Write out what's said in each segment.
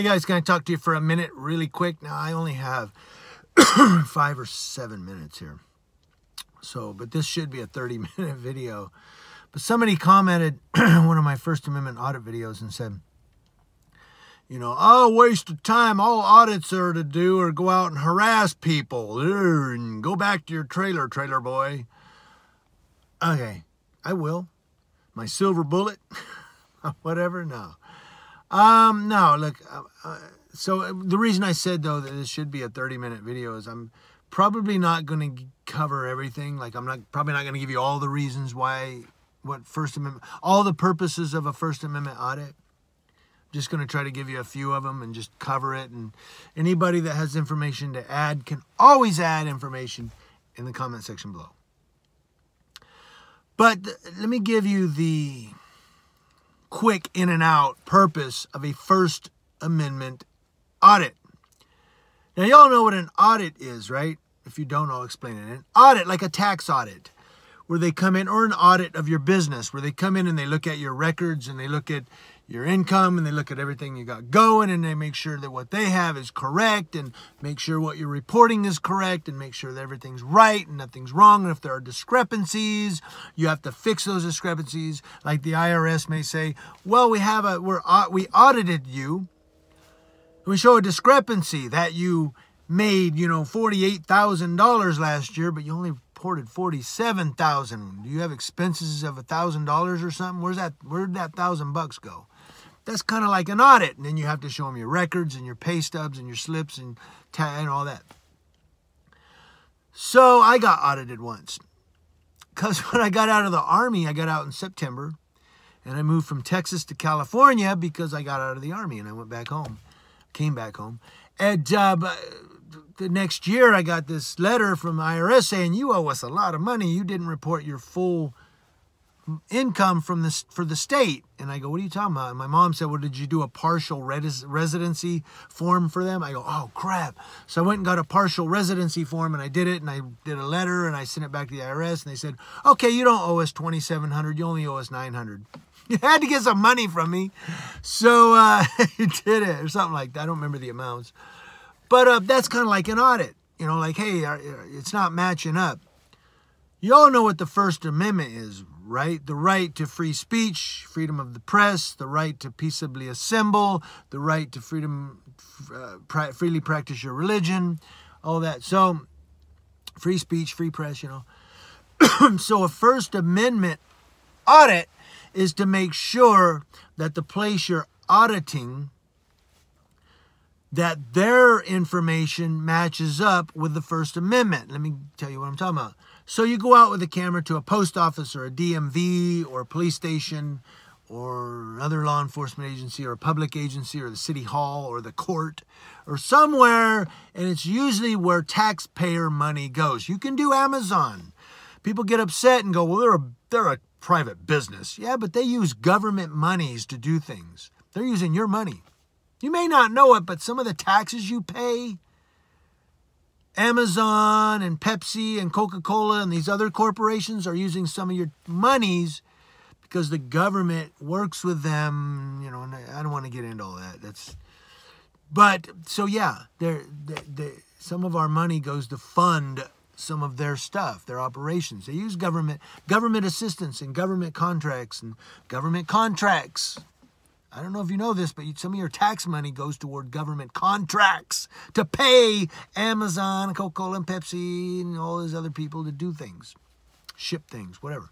Hey guys, can I talk to you for a minute really quick? Now, I only have 5 or 7 minutes here. But this should be a 30-minute video. But somebody commented one of my First Amendment audit videos and said, you know, oh, waste of time. All audits are to do or go out and harass people. And go back to your trailer boy. Okay, I will. My silver bullet, whatever, no. No, look, so the reason I said, though, that this should be a 30-minute video is I'm probably not going to cover everything. Like, probably not going to give you all the reasons why, what First Amendment, all the purposes of a First Amendment audit. I'm just going to try to give you a few of them and just cover it. And anybody that has information to add can always add information in the comment section below. But let me give you the quick in and out purpose of a First Amendment audit. Now, y'all know what an audit is, right? If you don't, I'll explain it. An audit, like a tax audit, where they come in, or an audit of your business, where they come in and they look at your records and they look at your income and they look at everything you got going and they make sure that what they have is correct and make sure what you're reporting is correct and make sure that everything's right and nothing's wrong. And if there are discrepancies, you have to fix those discrepancies. Like the IRS may say, well, we audited you. We show a discrepancy that you made, you know, $48,000 last year, but you only reported $47,000. Do you have expenses of $1,000 or something? Where'd that $1,000 go? That's kind of like an audit. And then you have to show them your records and your pay stubs and your slips and all that. So I got audited once. Because when I got out of the Army, I got out in September. And I moved from Texas to California because I got out of the Army and I went back home. Came back home. And the next year, I got this letter from the IRS saying, you owe us a lot of money. You didn't report your full income for the state. And I go, what are you talking about? And my mom said, well, did you do a partial residency form for them? I go, oh, crap. So I went and got a partial residency form, and I did it, and I did a letter, and I sent it back to the IRS, and they said, okay, you don't owe us $2,700. You only owe us $900. You had to get some money from me. So you did it, or something like that. I don't remember the amounts. But that's kind of like an audit. You know, like, hey, it's not matching up. You all know what the First Amendment is, right? The right to free speech, freedom of the press, the right to peaceably assemble, the right to freely practice your religion, all that. So, free speech, free press, you know. So a First Amendment audit is to make sure that the place you're auditing, that their information matches up with the First Amendment. Let me tell you what I'm talking about. So you go out with a camera to a post office or a DMV or a police station or another law enforcement agency or a public agency or the city hall or the court or somewhere, and it's usually where taxpayer money goes. You can do Amazon. People get upset and go, well, they're a private business. Yeah, but they use government monies to do things. They're using your money. You may not know it, but some of the taxes you pay, Amazon and Pepsi and Coca-Cola and these other corporations are using some of your monies because the government works with them. You know, and I don't want to get into all that. So yeah, some of our money goes to fund some of their stuff, their operations. They use government assistance and government contracts. I don't know if you know this, but some of your tax money goes toward government contracts to pay Amazon, Coca-Cola, and Pepsi, and all those other people to do things, ship things, whatever.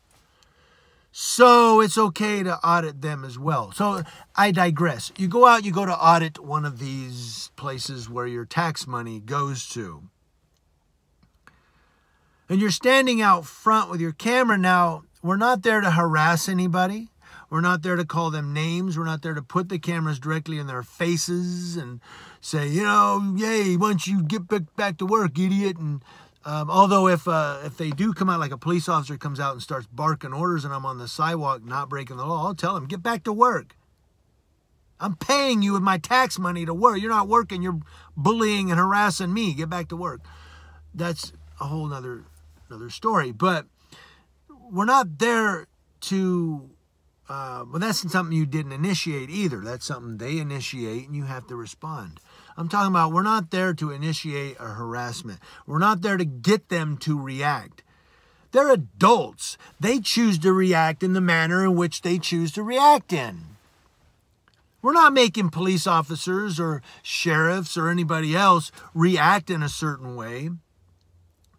So it's okay to audit them as well. So I digress. You go out, you go to audit one of these places where your tax money goes to. And you're standing out front with your camera. Now, we're not there to harass anybody. We're not there to call them names. We're not there to put the cameras directly in their faces and say, you know, yay, once you get back to work, idiot. And although if they do come out, like a police officer comes out and starts barking orders and I'm on the sidewalk not breaking the law, I'll tell him, get back to work. I'm paying you with my tax money to work. You're not working. You're bullying and harassing me. Get back to work. That's a whole nother story. But we're not there to But that's something you didn't initiate either. That's something they initiate and you have to respond. I'm talking about we're not there to initiate a harassment. We're not there to get them to react. They're adults. They choose to react in the manner in which they choose to react in. We're not making police officers or sheriffs or anybody else react in a certain way.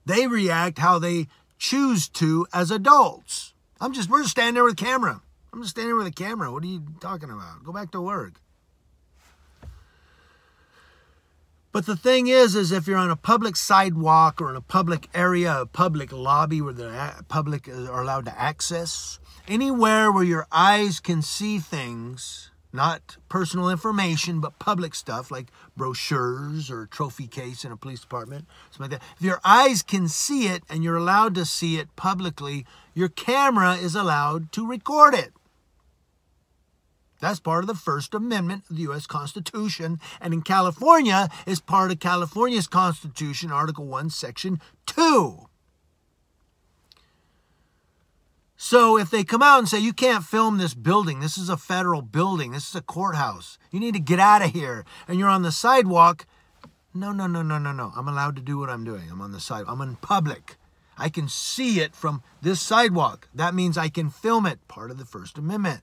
They react how they choose to as adults. We're just standing there with a camera. I'm just standing there with a camera. What are you talking about? Go back to work. But the thing is if you're on a public sidewalk or in a public area, a public lobby where the public are allowed to access, anywhere where your eyes can see things, not personal information, but public stuff like brochures or a trophy case in a police department, something like that. If your eyes can see it and you're allowed to see it publicly, your camera is allowed to record it. That's part of the First Amendment of the U.S. Constitution. And in California, is part of California's Constitution, Article 1, Section 2. So if they come out and say, you can't film this building, this is a federal building, this is a courthouse, you need to get out of here, and you're on the sidewalk, no. I'm allowed to do what I'm doing. I'm on the side. I'm in public. I can see it from this sidewalk. That means I can film it, part of the First Amendment.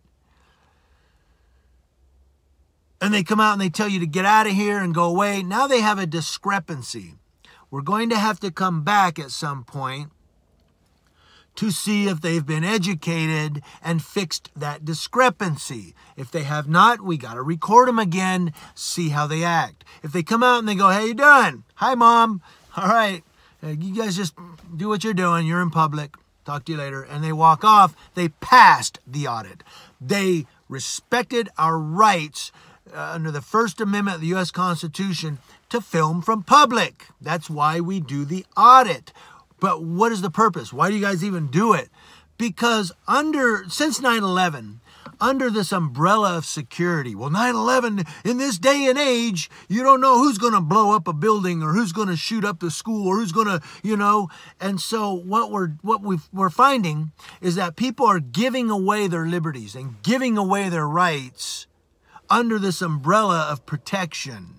And they come out and they tell you to get out of here and go away. Now they have a discrepancy. We're going to have to come back at some point to see if they've been educated and fixed that discrepancy. If they have not, we got to record them again, see how they act. If they come out and they go, hey, you doing? Hi, Mom. All right. You guys just do what you're doing. You're in public. Talk to you later. And they walk off. They passed the audit. They respected our rights under the First Amendment of the U.S. Constitution to film from public. That's why we do the audit. But what is the purpose? Why do you guys even do it? Because since 9/11, under this umbrella of security, well, 9/11, in this day and age, you don't know who's going to blow up a building or who's going to shoot up the school or who's going to, And so what we're finding is that people are giving away their liberties and giving away their rights under this umbrella of protection.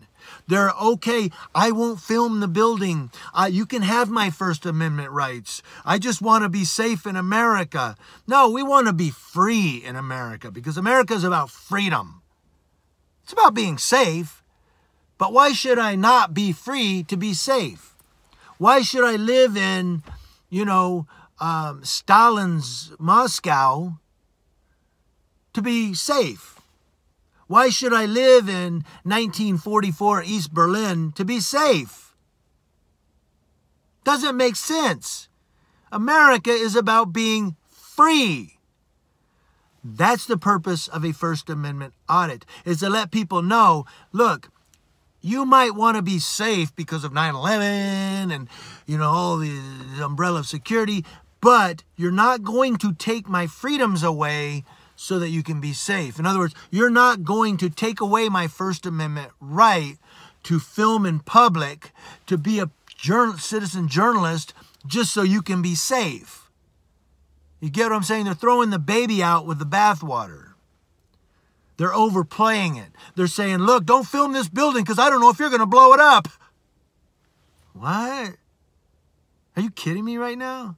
They're okay, I won't film the building. You can have my First Amendment rights. I just want to be safe in America. No, we want to be free in America because America is about freedom. It's about being safe. But why should I not be free to be safe? Why should I live in, Stalin's Moscow to be safe? Why should I live in 1944 East Berlin to be safe? Doesn't make sense. America is about being free. That's the purpose of a First Amendment audit, is to let people know, look, you might want to be safe because of 9/11 and, all the umbrella of security, but you're not going to take my freedoms away so that you can be safe. In other words, you're not going to take away my First Amendment right to film in public, to be a citizen journalist, just so you can be safe. You get what I'm saying? They're throwing the baby out with the bathwater. They're overplaying it. They're saying, look, don't film this building because I don't know if you're going to blow it up. What? Are you kidding me right now?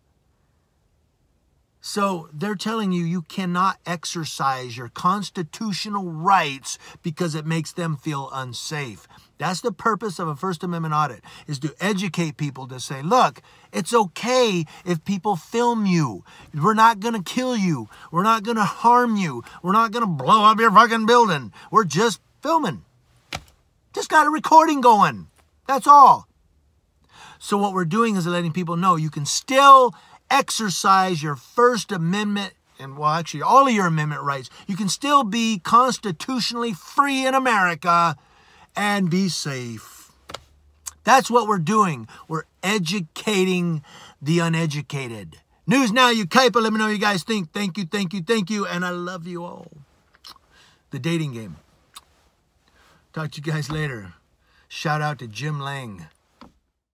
So they're telling you you cannot exercise your constitutional rights because it makes them feel unsafe. That's the purpose of a First Amendment audit, is to educate people to say, look, it's okay if people film you. We're not going to kill you. We're not going to harm you. We're not going to blow up your fucking building. We're just filming. Just got a recording going. That's all. So what we're doing is letting people know you can still exercise your First Amendment, and well, actually all of your amendment rights. You can still be constitutionally free in America and be safe. That's what we're doing. We're educating the uneducated. News Now, you Kuiper. Let me know what you guys think. Thank you. And I love you all. The dating game. Talk to you guys later. Shout out to Jim Lang.